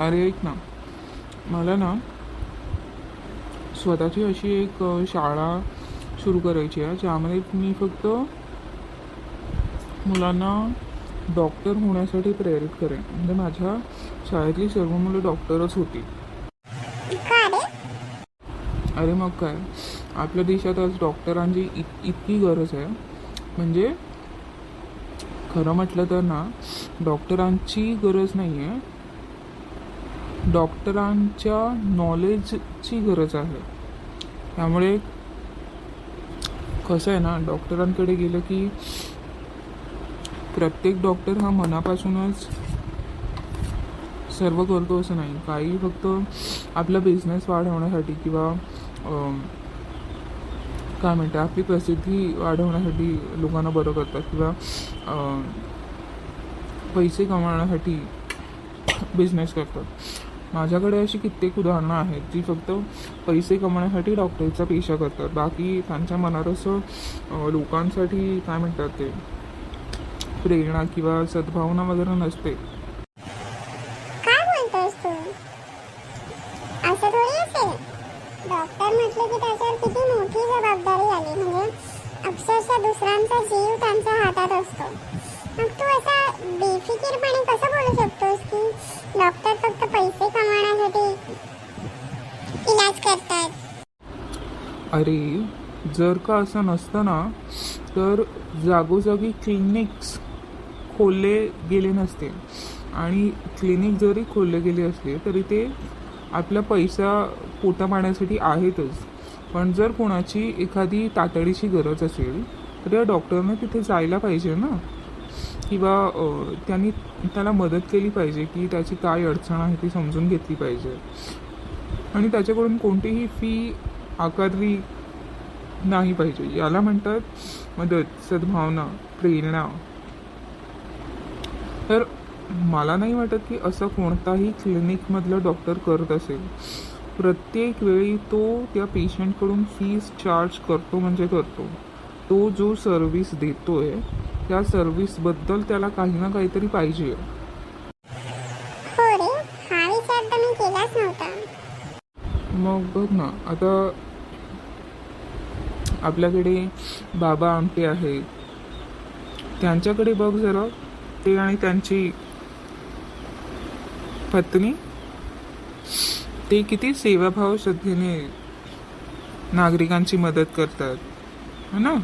अरे ऐक ना, मला ना स्वतःची अशी एक शाळा सुरू करायची आहे, ज्यामध्ये मी फक्त मुलांना डॉक्टर होण्यासाठी प्रेरित करेन. म्हणजे माझ्या शाळेतली सर्व मुलं डॉक्टरच होती. का रे? अरे मग काय, आपल्या देशात आज डॉक्टरांची इतकी गरज आहे. म्हणजे खरं म्हटलं तर ना, डॉक्टरांची गरज नाही आहे, डॉक्टरांच्या नॉलेजची गरज आहे. त्यामुळे कसं आहे ना, डॉक्टरांकडे गेलं की प्रत्येक डॉक्टर हा मनापासूनच सर्व करतो असं नाही. काही फक्त आपला बिझनेस वाढवण्यासाठी किंवा काय म्हणते आपली प्रसिद्धी वाढवण्यासाठी लोकांना बरं करतात, किंवा पैसे कमावण्यासाठी बिझनेस करतात. माझ्याकडे अशी कित्येक उदाहरणं आहेत जी फक्त पैसे कमवण्यासाठी डॉक्टरचा पेशा करतात. बाकी त्यांच्या मनात असं लोकांसाठी काय म्हणतात ते प्रेरणा किंवा सद्भावना वगैरे नसते. काय बोलतोस तू? असं थोडी असेल. डॉक्टर म्हटलं की त्याच्यावर किती मोठी जबाबदारी आली. म्हणजे अक्षरशः दुसऱ्यांचा जीव त्यांच्या हातात असतो. मग तू असा बेफिकीरपणे कसं बोलू शकतोस की डॉक्टर फक्त पैसे कमवण्यासाठी इलाज करतात? अरे जर का असं नसतं ना, तर जागोजागी क्लिनिक्स खोलले गेले नसते. आणि क्लिनिक जरी खोलले गेले असले तरी ते आपला पैसा पोटा पाण्यासाठी आहेतच. पण जर कोणाची एखादी तातडीची गरज असेल तर या डॉक्टरने तिथे जायला पाहिजे ना, किंवा त्यांनी त्याला मदत केली पाहिजे की त्याची काय अडचण आहे ती समजून घेतली पाहिजे. आणि त्याच्याकडून कोणतीही फी आकारली नाही पाहिजे. याला म्हणतात मदत, सद्भावना, प्रेरणा. तर मला नाही वाटत की असं कोणताही क्लिनिकमधला डॉक्टर करत असेल. प्रत्येक वेळी तो त्या पेशंटकडून फीस चार्ज करतो म्हणजे करतो. तो जो सर्व्हिस देतोय त्या सर्व्हिसबद्दल त्याला काही ना काहीतरी पाहिजे. हो रे, हा विचार तर मी केलाच नव्हता. मग बघ ना, आता आपल्याकडे बाबा आमटे आहेत, त्यांच्याकडे बघ जरा. ते आणि त्यांची पत्नी ते किती सेवाभाव श्रद्धेने नागरिकांची मदत करतात, है ना.